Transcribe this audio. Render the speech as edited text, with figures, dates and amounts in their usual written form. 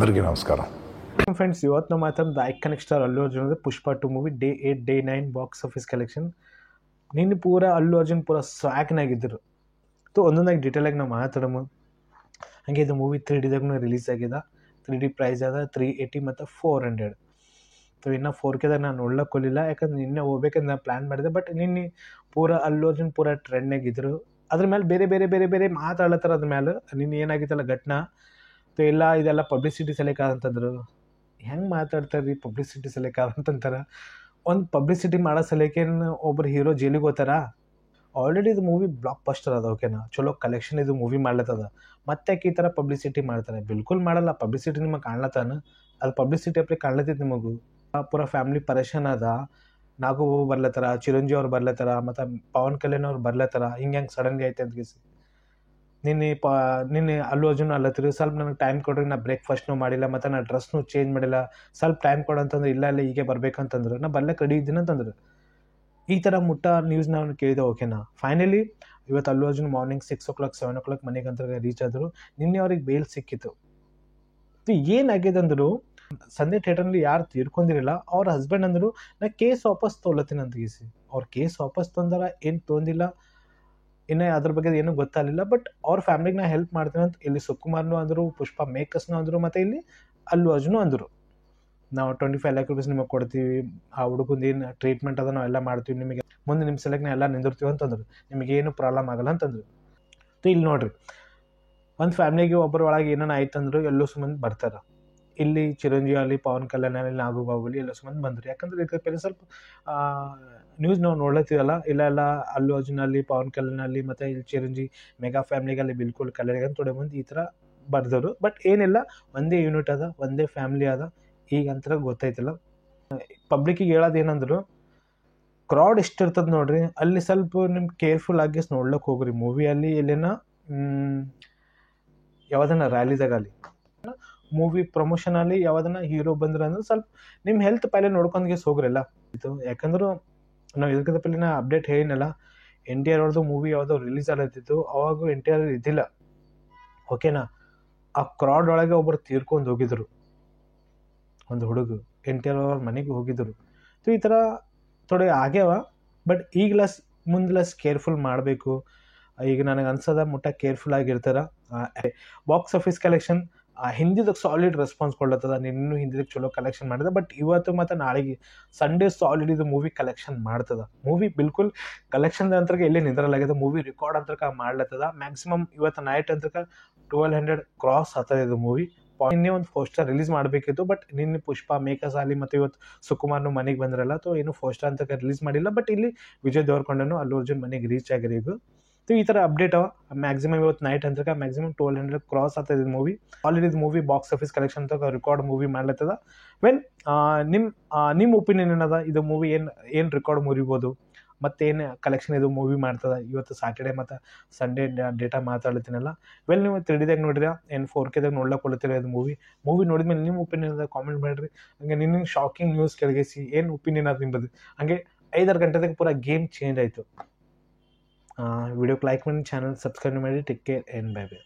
అందరికీ నమస్కారం. ಫ್ರೆಂಡ್ಸ್, ಇವತ್ತು ನಾವು ಮಾತಾಡೋದು ಐಕಾನಿಕ್ ಸ್ಟಾರ್ ಅಲ್ಲು ಅರ್ಜುನ್ ಪುಷ್ಪ 2 movie day 8 day 9 box office collection. ನಿನ್ನೆ ಪೂರ ಅಲ್ಲು ಅರ್ಜುನ್ ಪೂರ ಸ್ವಾಗ್ನಾಗಿದ್ದರು. ಒಂದೊಂದಾಗಿ ಡೀಟೇಲಾಗಿ ನಾವು ಮಾತಾಡೋಣ. ಹಾಗೆ ಇದು ಮೂವಿ 3Dದಾಗೂ ರಿಲೀಸ್ ಆಗಿದೆ. 3D ಪ್ರೈಸ್ ಅದ 380 ಮತ್ತು 400. ಇನ್ನು 4Kದಾಗ ನಾನು ನೋಡ್ಲಕ್ಕೋಲಿಲ್ಲ, ಯಾಕಂದ್ರೆ ನಿನ್ನೆ ಹೋಗ್ಬೇಕಂತ ನಾನು ಪ್ಲ್ಯಾನ್ ಮಾಡಿದೆ. ಬಟ್ ನಿನ್ನೆ ಪೂರ ಅಲ್ಲು ಅರ್ಜುನ್ ಪೂರ ಟ್ರೆಂಡ್ನಾಗಿದ್ದರು. ಅದ್ರ ಮೇಲೆ ಬೇರೆ ಬೇರೆ ಬೇರೆ ಬೇರೆ ಮಾತಾಡ್ಲತ್ತಾರ. ಅದ್ರ ಮೇಲೆ ನಿನ್ನೆ ಏನಾಗಿತ್ತಲ್ಲ ಘಟನಾ ಎಲ್ಲ ಇದೆಲ್ಲ ಪಬ್ಲಿಸಿಟಿ ಸಲೇಕ ಅಂತಂದರು. ಹೆಂಗೆ ಮಾತಾಡ್ತಾರೆ ರೀ, ಪಬ್ಲಿಸಿಟಿ ಸಲೇಕ ಅಂತಂತಾರೆ. ಒಂದು ಪಬ್ಲಿಸಿಟಿ ಮಾಡೋ ಸಲೇಕೇನು ಒಬ್ಬರು ಹೀರೋ ಜೈಲಿಗೆ ಹೋಗ್ತಾರ? ಆಲ್ರೆಡಿ ಇದು ಮೂವಿ ಬ್ಲಾಕ್ ಬಸ್ಟರ್ ಅದ, ಓಕೆನಾ, ಚಲೋ ಕಲೆಕ್ಷನ್ ಇದು ಮೂವಿ ಮಾಡ್ಲತ್ತದ. ಮತ್ತೆ ಈ ಥರ ಪಬ್ಲಿಸಿಟಿ ಮಾಡ್ತಾರೆ? ಬಿಲ್ಕುಲ್ ಮಾಡಲ್ಲ. ಪಬ್ಲಿಸಿಟಿ ನಿಮಗೆ ಕಾಣ್ಲತ್ತಾನ? ಅದು ಪಬ್ಲಿಸಿಟಿ ಅಪ್ಲಿ ಕಾಣ್ಲತ್ತೈತೆ ನಿಮಗೂ. ಪೂರ ಫ್ಯಾಮ್ಲಿ ಪರೇಶಾನ್ ಅದ. ನಾಗು ಬರ್ಲತ್ತಾರ, ಚಿರಂಜೀವಿ ಅವ್ರು ಬರ್ಲತ್ತಾರ, ಮತ್ತು ಪವನ್ ಕಲ್ಯಾಣ್ ಅವ್ರು ಬರ್ಲತ್ತಾರ. ಹಿಂಗೆ ಸಡನ್ಲಿ ಐತೆ ಅಂತ ಕೇಸಿ ನಿನ್ನೆ ಅಲ್ಲು ಅರ್ಜುನ್ ಅಲ್ಲತ್ತಿರು, ಸ್ವಲ್ಪ ನನಗೆ ಟೈಮ್ ಕೊಡ್ರಿ, ನಾ ಬ್ರೇಕ್ಫಾಸ್ಟ್ನೂ ಮಾಡಿಲ್ಲ, ಮತ್ತು ನಾ ಡ್ರೆಸ್ನೂ ಚೇಂಜ್ ಮಾಡಿಲ್ಲ, ಸ್ವಲ್ಪ ಟೈಮ್ ಕೊಡಂತಂದ್ರೆ ಇಲ್ಲ ಹೀಗೆ ಬರ್ಬೇಕಂತಂದ್ರು. ನಾ ಬರ್ಲಕ್ಕೆ ರೆಡಿ ಇದ್ದೀನಿ ಅಂತಂದ್ರು. ಈ ಥರ ನ್ಯೂಸ್ ನಾವು ಕೇಳಿದೆ, ಓಕೆನಾ. ಫೈನಲಿ ಇವತ್ತು Allu Arjun morning 6 o'clock 7 o'clock ಮನೆಗೆ ಅಂತ ರೀಚ್ ಆದರು. ನಿನ್ನೆ ಅವ್ರಿಗೆ ಬೇಲ್ ಸಿಕ್ಕಿತ್ತು. ಏನಾಗಿದೆ ಅಂದರು, ಸಂಧ್ಯಾ ಥಿಯೇಟರ್ನಲ್ಲಿ ಯಾರು ತೀರ್ಕೊಂಡಿರಲಿಲ್ಲ, ಅವ್ರ ಹಸ್ಬೆಂಡ್ ಅಂದರು ನಾ ಕೇಸ್ ವಾಪಸ್ ತೊಗೊಳತ್ತೀನಿ ಅಂತ ಗೀಸಿ. ಅವ್ರು ಕೇಸ್ ವಾಪಸ್ ತೊಂದಾರ, ಏನು ತೊಂದಿಲ್ಲ, ಇನ್ನೇ ಅದ್ರ ಬಗ್ಗೆ ಏನೂ ಗೊತ್ತಾಗಲಿಲ್ಲ. ಬಟ್ ಅವ್ರ ಫ್ಯಾಮ್ಲಿಗೆ ನಾ ಹೆಲ್ಪ್ ಮಾಡ್ತೀನಿ ಅಂತ ಇಲ್ಲಿ ಸುಕುಮಾರ್ನು ಅಂದರು, ಪುಷ್ಪ ಮೇಕರ್ಸ್ನು ಅಂದರು, ಮತ್ತು ಇಲ್ಲಿ ಅಲ್ಲು ಅರ್ಜುನು ಅಂದರು. ನಾವು 25 lakh rupees ನಿಮಗೆ ಕೊಡ್ತೀವಿ, ಆ ಹುಡುಗಂದು ಏನು ಟ್ರೀಟ್ಮೆಂಟ್ ಅದ ನಾವೆಲ್ಲ ಮಾಡ್ತೀವಿ, ನಿಮಗೆ ಮುಂದೆ ನಿಮ್ಮ ಸಲಕ್ಕೆ ನಾ ಎಲ್ಲ ನಿಂದಿರ್ತೀವಿ ಅಂತಂದರು. ನಿಮಗೇನು ಪ್ರಾಬ್ಲಮ್ ಆಗಲ್ಲ ಅಂತಂದರು. ಇಲ್ಲಿ ನೋಡಿರಿ, ಒಂದು ಫ್ಯಾಮ್ಲಿಗೆ ಒಬ್ಬರ ಒಳಗೆ ಏನೇನು ಆಯ್ತಂದ್ರು ಎಲ್ಲೋ ಸುಮ್ಮನೆ ಬರ್ತಾರೆ. ಇಲ್ಲಿ ಚಿರಂಜೀವಿ ಅಲ್ಲಿ, ಪವನ್ ಕಲ್ಯಾಣ್ ಅಲ್ಲಿ, ನಾಗು ಬಾಹುಬಲಿ ಎಲ್ಲ ಸುಮ್ಮನೆ ಬಂದರು. ಯಾಕಂದ್ರೆ ಇದಕ್ಕೆ ಪೆಲೆ ಸ್ವಲ್ಪ ನ್ಯೂಸ್ ನಾವು ನೋಡ್ಲತ್ತೀವಲ್ಲ, ಇಲ್ಲ ಅಲ್ಲು ಅರ್ಜುನ್ ಅಲ್ಲಿ, ಪವನ್ ಕಲ್ಯಾಣ್ ಅಲ್ಲಿ, ಮತ್ತು ಇಲ್ಲಿ ಚಿರಂಜೀವಿ ಮೆಗಾ ಫ್ಯಾಮ್ಲಿಗಲ್ಲಿ ಬಿಲ್ಕುಲ್ ಕಲ್ಯಾಣ ಅಂತ ತೊಡೆ ಬಂದು ಈ ಥರ ಬರ್ದರು. ಬಟ್ ಏನಿಲ್ಲ, ಒಂದೇ ಯೂನಿಟ್ ಅದ, ಒಂದೇ ಫ್ಯಾಮ್ಲಿ ಅದ. ಈಗ ಅಂತ ಗೊತ್ತೈತಿಲ್ಲ. ಪಬ್ಲಿಕ್ಕಿಗೆ ಹೇಳೋದು ಏನಂದ್ರು, ಕ್ರೌಡ್ ಎಷ್ಟಿರ್ತದೆ ನೋಡ್ರಿ, ಅಲ್ಲಿ ಸ್ವಲ್ಪ ನಿಮ್ಗೆ ಕೇರ್ಫುಲ್ ಆಗಿ ನೋಡ್ಲಿಕ್ಕೆ ಹೋಗ್ರಿ. ಮೂವಿಯಲ್ಲಿ ಎಲ್ಲಿನ ಯಾವುದನ್ನ ರ್ಯಾಲಿದಾಗಲಿ, ಮೂವಿ ಪ್ರಮೋಷನಲ್ಲಿ ಯಾವುದನ್ನ ಹೀರೋ ಬಂದ್ರೆ ಅಂದ್ರೆ ಸ್ವಲ್ಪ ನಿಮ್ಮ ಹೆಲ್ತ್ ಪೈಲೆ ನೋಡ್ಕೊಂಡ್ಗೆ ಹೋಗ್ರಿಲ್ಲ ಇದು. ಯಾಕಂದ್ರೆ ನಾವು ಇದಕ್ಕಿಂತ ಪೈಲಿನ ಅಪ್ಡೇಟ್ ಹೇಳಿನಲ್ಲ, NTR ಅವ್ರದ್ದು ಮೂವಿ ಯಾವುದೋ ರಿಲೀಸ್ ಆಗತ್ತಿತ್ತು, ಅವಾಗ NTR ಇದ್ದಿಲ್ಲ, ಓಕೆನಾ. ಆ ಕ್ರೌಡ್ ಒಳಗೆ ಒಬ್ಬರು ತೀರ್ಕೊಂಡು ಹೋಗಿದ್ರು, ಒಂದು ಹುಡುಗ NTR ಅವ್ರ ಮನೆಗೆ ಹೋಗಿದ್ರು. ಈ ಥರ ಥೋಡೆ ಆಗ್ಯಾವ. ಬಟ್ ಈಗಲ ಮುಂದೆಲ್ಲ ಕೇರ್ಫುಲ್ ಮಾಡಬೇಕು. ಈಗ ನನಗೆ ಅನ್ಸದ ಮುಟ್ಟ ಕೇರ್ಫುಲ್ ಆಗಿರ್ತಾರ. ಬಾಕ್ಸ್ ಆಫೀಸ್ ಕಲೆಕ್ಷನ್ ಹಿಂದಿದಾಗ ಸಾಲಿಡ್ ರೆಸ್ಪಾನ್ಸ್ ಕೊಡ್ಲತ್ತದ. ನಿನ್ನೂ ಹಿಂದಿದಾಗ ಚಲೋ ಕಲೆಕ್ಷನ್ ಮಾಡಿದೆ. ಬಟ್ ಇವತ್ತು ಮತ್ತು ನಾಳೆಗೆ ಸಂಡೇ ಸಾಲಿಡ್ ಇದು ಮೂವಿ ಕಲೆಕ್ಷನ್ ಮಾಡ್ತದ. ಮೂವಿ ಬಿಲ್ಕುಲ್ ಕಲೆಕ್ಷನ್ ಅಂತರ್ಗೆ ಎಲ್ಲಿ ನಿಂದ್ರಲಾಗಿದೆ. ಮೂವಿ ರೆಕಾರ್ಡ್ ಅಂತರ್ಕ ಮಾಡ್ಲತ್ತದ. ಮ್ಯಾಕ್ಸಿಮಮ್ ಇವತ್ತು ನೈಟ್ ಅಂತರ್ಕ 1200 ಕ್ರಾಸ್ ಆಗ್ತದೆ ಇದು ಮೂವಿ. ನಿನ್ನೆ ಒಂದು ಪೋಸ್ಟರ್ ರಿಲೀಸ್ ಮಾಡಬೇಕಿತ್ತು, ಬಟ್ ನಿನ್ನೆ ಪುಷ್ಪ ಮೇಕರ್ಸ್ ಆಗಲಿ ಮತ್ತು ಇವತ್ತು ಸುಕುಮಾರ್ನು ಮನೆಗೆ ಬಂದ್ರಲ್ಲ, ಏನು ಪೋಸ್ಟರ್ ಅಂತ ರಿಲೀಸ್ ಮಾಡಿಲ್ಲ. ಬಟ್ ಇಲ್ಲಿ ವಿಜಯ್ ದೇವರಕೊಂಡನು ಅಲ್ಲು ಅರ್ಜುನ್ ಮನೆಗೆ ರೀಚ್ ಆಗಿರಿ. ಈಗ ಈ ಥರ ಅಪ್ಡೇಟ್ ಅವ. ಮ್ಯಾಕ್ಸಿಮಮ್ ಇವತ್ತು ನೈಟ್ ಅಂತ ಮ್ಯಾಕ್ಸಿಮಮ್ 1200 ಕ್ರಾಸ್ ಆಗ್ತದೆ ಇದು ಮೂವಿ. ಆಲ್ರೆಡಿ ಇದು ಮೂವಿ ಬಾಕ್ಸ್ ಆಫೀಸ್ ಕಲೆಕ್ಷನ್ ಅಂತ ರೆಕಾರ್ಡ್ ಮೂವಿ ಮಾಡ್ಲತ್ತದ. ನಿಮ್ಮ ಒಪಿನಿಯನ್ ಏನದ, ಇದು ಮೂವಿ ಏನು ರೆಕಾರ್ಡ್ ಮುರಿಬೋದು, ಮತ್ತೇನು ಕಲೆಕ್ಷನ್ ಇದು ಮೂವಿ ಮಾಡ್ತದೆ? ಇವತ್ತು ಸಾಟರ್ಡೆ ಮತ್ತು ಸಂಡೇ ಡೇಟಾ ಮಾತಾಡ್ಲತ್ತೀನಲ್ಲ. ನೀವು 3Dದಾಗ ನೋಡಿರಿ, ಏನು 4Kದಾಗ ನೋಡ್ಲಕ್ಕೊಳ್ತೀರ ಇದು ಮೂವಿ ನೋಡಿದ್ಮೇಲೆ ನಿಮ್ಮ ಒಪಿನಿಯನ್ ಅದ ಕಾಮೆಂಟ್ ಮಾಡಿರಿ. ಹಂಗೆ ನಿನ್ನ ಶಾಕಿಂಗ್ ನ್ಯೂಸ್ ಕೆಳಗಿಸಿ ಏನು ಒಪಿನಿಯನ್ ಅದು ನಿಮ್ಮದು. ಹಂಗೆ 5-6 ಗಂಟೆದಾಗ ಪೂರ ಗೇಮ್ ಚೇಂಜ್ ಆಯಿತು. ವಿಡಿಯೋಕ್ಕೆ ಲೈಕ್ ಮಾಡಿ, ಚಾನಲ್ ಸಬ್ಸ್ಕ್ರೈಬ್ ಮಾಡಿ. Take care and bye bye.